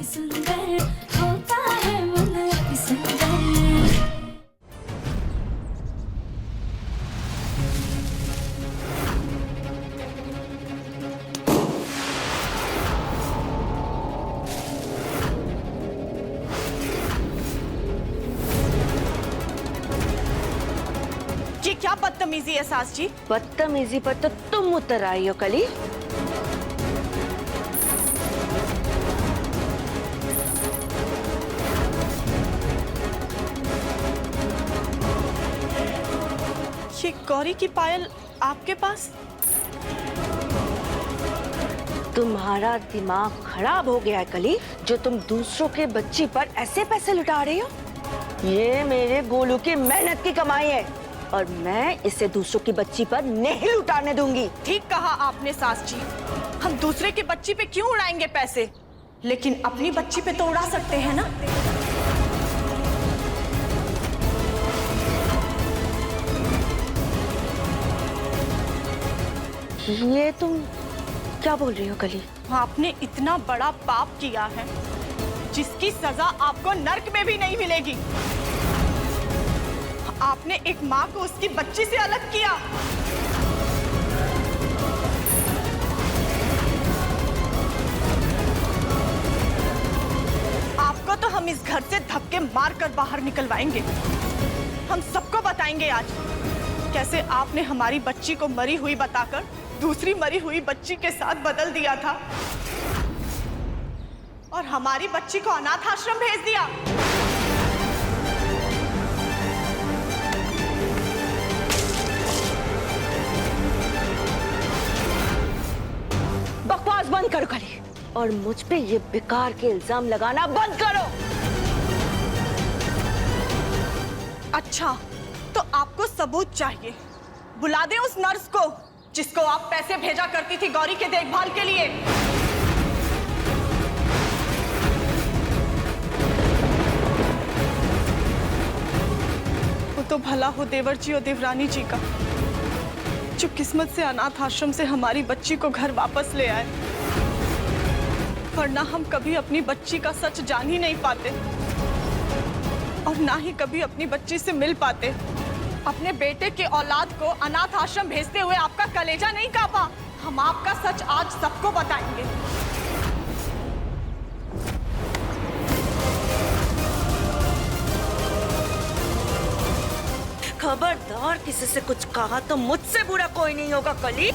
सुंदर होता है मन अति सुंदर। ये क्या बदतमीजी है सास जी? बदतमीजी पर तो तुम उतर आई हो कली। ये गौरी की पायल आपके पास? तुम्हारा दिमाग खराब हो गया है कली, जो तुम दूसरों के बच्ची पर ऐसे पैसे लुटा रही हो। ये मेरे गोलू की मेहनत की कमाई है और मैं इसे दूसरों की बच्ची पर नहीं लुटाने दूंगी। ठीक कहा आपने सास जी, हम दूसरे की बच्ची पे क्यों उड़ाएंगे पैसे, लेकिन अपनी बच्ची पे तो उड़ा सकते हैं ना। ये तुम क्या बोल रही हो कली? आपने इतना बड़ा पाप किया है जिसकी सजा आपको नर्क में भी नहीं मिलेगी। आपने एक माँ को उसकी बच्ची से अलग किया। आपको तो हम इस घर से धक्के मार कर बाहर निकलवाएंगे। हम सबको बताएंगे आज कैसे आपने हमारी बच्ची को मरी हुई बताकर दूसरी मरी हुई बच्ची के साथ बदल दिया था और हमारी बच्ची को अनाथ आश्रम भेज दिया। बकवास बंद करो कली और मुझ पे ये बेकार के इल्जाम लगाना बंद करो। अच्छा, तो आपको सबूत चाहिए। बुला दें उस नर्स को जिसको आप पैसे भेजा करती थी गौरी के देखभाल के लिए। वो तो भला हो देवर जी और देवरानी जी का, जो किस्मत से अनाथ आश्रम से हमारी बच्ची को घर वापस ले आए, वरना हम कभी अपनी बच्ची का सच जान ही नहीं पाते और ना ही कभी अपनी बच्ची से मिल पाते। अपने बेटे के औलाद को अनाथ आश्रम भेजते हुए आपका कलेजा नहीं कांपा। हम आपका सच आज सबको बताएंगे। खबरदार किसी से कुछ कहा तो मुझसे बुरा कोई नहीं होगा कली।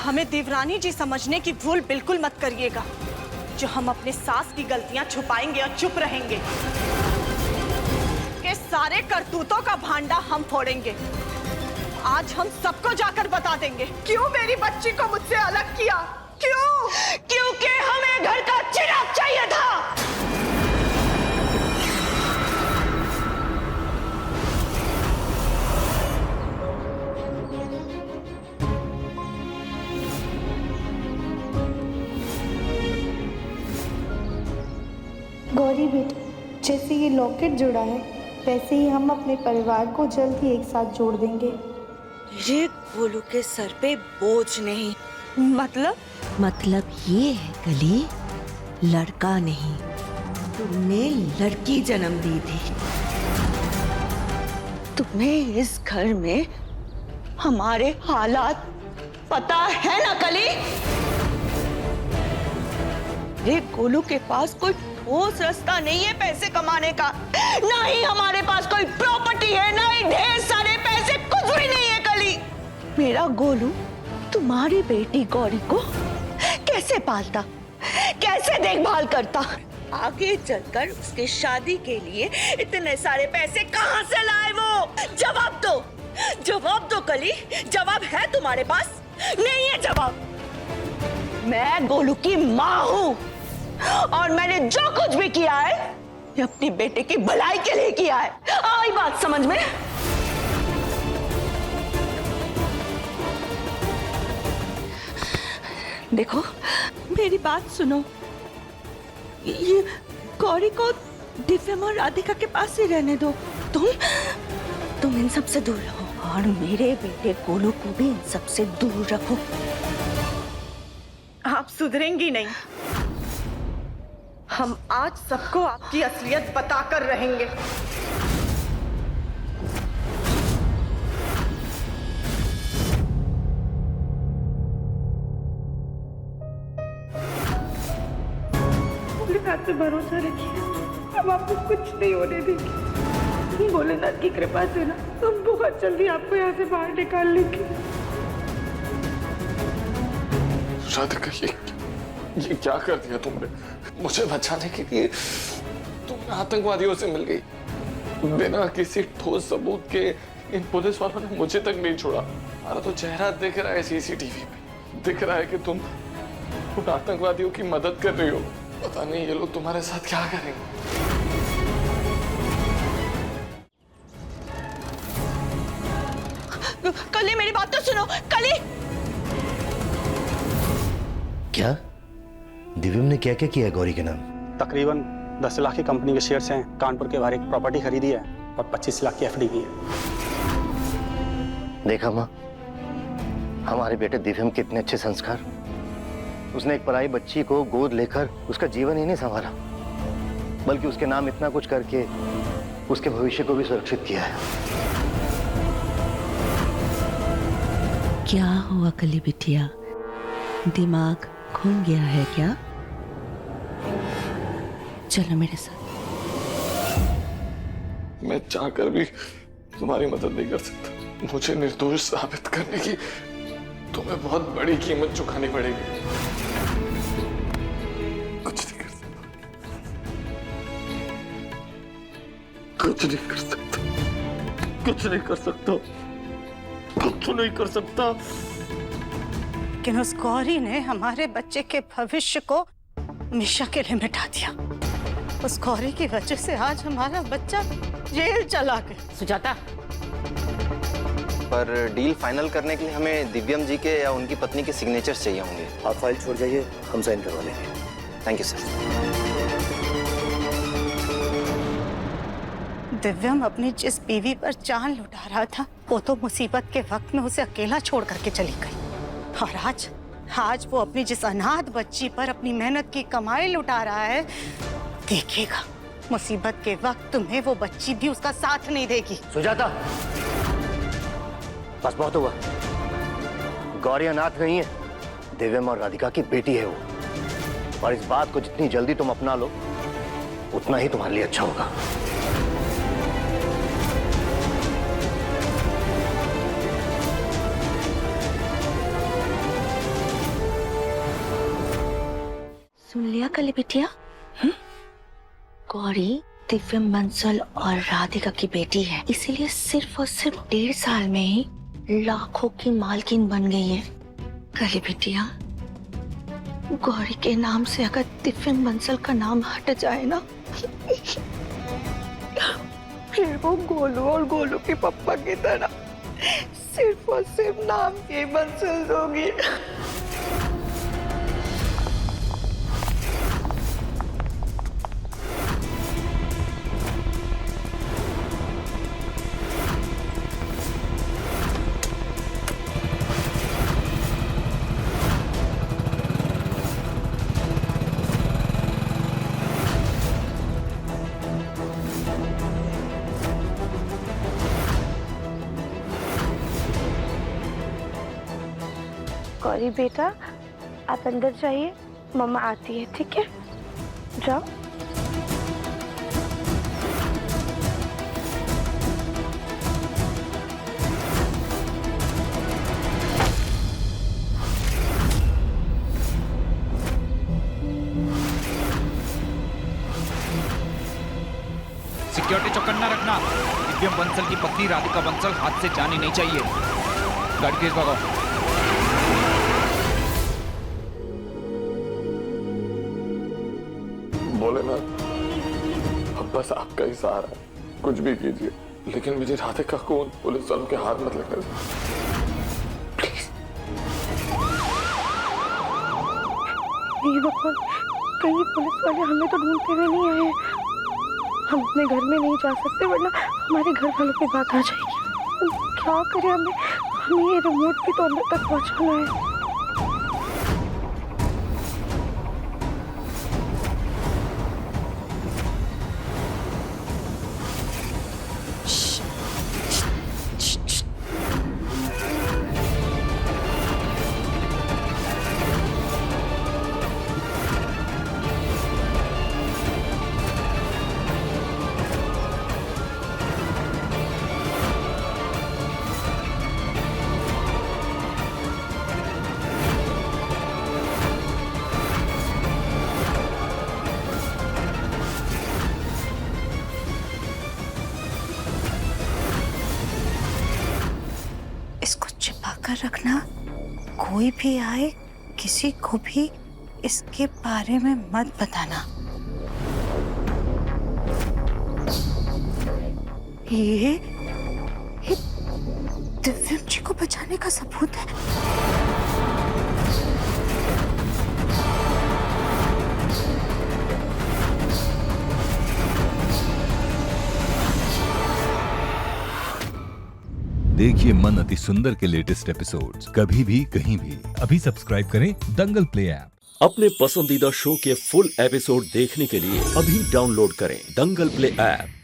हमें देवरानी जी समझने की भूल बिल्कुल मत करिएगा, जो हम अपने सास की गलतियां छुपाएंगे और चुप रहेंगे। के सारे करतूतों का भांडा हम फोड़ेंगे। आज हम सबको जाकर बता देंगे क्यों मेरी बच्ची को मुझसे अलग किया। क्यों? क्योंकि हमें घर का चिराग चाहिए था। गौरी बेटी, जैसे ये लॉकेट जुड़ा है वैसे ही हम अपने परिवार को जल्द ही एक साथ जोड़ देंगे। ये गोलू के सर पे बोझ नहीं। मतलब ये है कली, लड़का नहीं, तुमने लड़की जन्म दी थी। तुम्हें इस घर में हमारे हालात पता है ना कली? ये गोलू के पास कोई ठोस रास्ता नहीं है पैसे कमाने का। ना ही हमारे पास कोई प्रॉपर्टी है, ना ही ढेर सारे पैसे, कुछ भी नहीं है कली। मेरा गोलू तुम्हारी बेटी गौरी को कैसे पालता, कैसे देखभाल करता? आगे चलकर उसकी शादी के लिए इतने सारे पैसे कहां से लाए वो? जवाब दो, जवाब दो कली। जवाब है तुम्हारे पास? नहीं है जवाब। मैं गोलू की माँ हूं और मैंने जो कुछ भी किया है ये अपनी बेटे की भलाई के लिए किया है। आई बात समझ में? देखो मेरी बात सुनो, ये गौरी को दिव्यम और राधिका के पास ही रहने दो। तुम इन सब से दूर रहो और मेरे बेटे गोलू को भी इन सब से दूर रखो। आप आप सुधरेंगी नहीं। हम आज सबको आपकी असलियत बताकर रहेंगे। भोलेनाथ पे भरोसा रखिए, हम आपको कुछ नहीं होने देंगे। भोलेनाथ की कृपा से ना हम बहुत जल्दी आपको यहाँ से बाहर निकाल लेंगे। राधिका, ये क्या कर दिया तुमने? मुझे बचाने के लिए तुम आतंकवादियों से मिल गई। बिना किसी ठोस सबूत के इन पुलिस वालों ने मुझे तक नहीं छोड़ा। हमारा तो चेहरा दिख रहा है सीसीटीवी पे, दिख रहा है कि तुम उन आतंकवादियों की मदद कर रही हो। पता नहीं ये लोग तुम्हारे साथ क्या करेंगे। कली, मेरी बात तो सुनो। कली, क्या दिव्यम ने क्या क्या किया है गौरी के नाम? तकरीबन 10 लाख की कंपनी के शेयर्स हैं, कानपुर के बाहर एक प्रॉपर्टी खरीदी है और 25 लाख की एफडी की है। देखा माँ, हमारे बेटे दिव्यम के इतने अच्छे संस्कार। उसने एक पराई बच्ची को गोद लेकर उसका जीवन ही नहीं संवारा, बल्कि उसके नाम इतना कुछ करके उसके भविष्य को भी सुरक्षित किया है। क्या हुआ कली बिटिया, दिमाग घूम गया है क्या? चलो मेरे साथ। मैं चाहकर भी तुम्हारी मदद नहीं कर सकता। मुझे निर्दोष साबित करने की तुम्हें बहुत बड़ी कीमत चुकानी पड़ेगी। कुछ नहीं कर सकता, कुछ नहीं कर सकता, कुछ नहीं कर सकता, कुछ नहीं कर सकता। लेकिन उस गौरी ने हमारे बच्चे के भविष्य को हमेशा के लिए मिटा दिया। उस गौरी की वजह से आज हमारा बच्चा जेल चला गया। सुजाता, पर डील फाइनल करने के लिए हमें दिव्यम जी के या उनकी पत्नी के सिग्नेचर्स चाहिए होंगे। आप फाइल छोड़ जाइए, हम साइन करवा लेंगे। Thank you sir. दिव्यम अपनी जिस बीवी पर जान लुटा रहा था, वो तो मुसीबत के वक्त में उसे अकेला छोड़ करके चली गई। और आज वो अपनी जिस अनाथ बच्ची पर अपनी मेहनत की कमाई लुटा रहा है, देखिएगा मुसीबत के वक्त तुम्हें वो बच्ची भी उसका साथ नहीं देगी। सुजाता, बस बहुत हुआ। गौरी अनाथ नहीं है, दिव्यम और राधिका की बेटी है वो। और इस बात को जितनी जल्दी तुम अपना लो, उतना ही तुम्हारे लिए अच्छा होगा। सुन लिया कली बिटिया? गौरी दिव्यम बंसल और राधिका की बेटी है, इसीलिए सिर्फ और सिर्फ 1.5 साल में ही लाखों की मालकिन बन गई है। कली बिटिया, गौरी के नाम से अगर दिव्यम बंसल का नाम हट जाए ना, फिर वो गोलू और गोलू के पप्पा की तरह सिर्फ और सिर्फ नाम की बंसल होगी। गौरी बेटा, आप अंदर जाइए, मम्मा आती है, ठीक है? जाओ। सिक्योरिटी चौकन्ना रखना। दिव्यम बंसल की पत्नी राधिका बंसल हाथ से जानी नहीं चाहिए। गाड़ी तेज भगाओ। बोले ना, अब बस आपका ही सहारा है, कुछ भी कीजिए, लेकिन मेरी राधिका को उन पुलिस वालों के हाथ मत लगने दो। ये भगवान, कहीं पुलिस वाले हमें तो ढूंढते हुए नहीं आए। हम अपने घर में नहीं जा सकते, वरना हमारे घर वालों की बात आ जाएगी। क्या करें? हमें ये रिमोट भी तो अंदर तक पहुंचाना है। रखना, कोई भी आए किसी को भी इसके बारे में मत बताना। ये दिव्यम जी को बचाने का सबूत है। देखिए मन अति सुंदर के लेटेस्ट एपिसोड्स कभी भी कहीं भी। अभी सब्सक्राइब करें दंगल प्ले ऐप। अपने पसंदीदा शो के फुल एपिसोड देखने के लिए अभी डाउनलोड करें दंगल प्ले ऐप।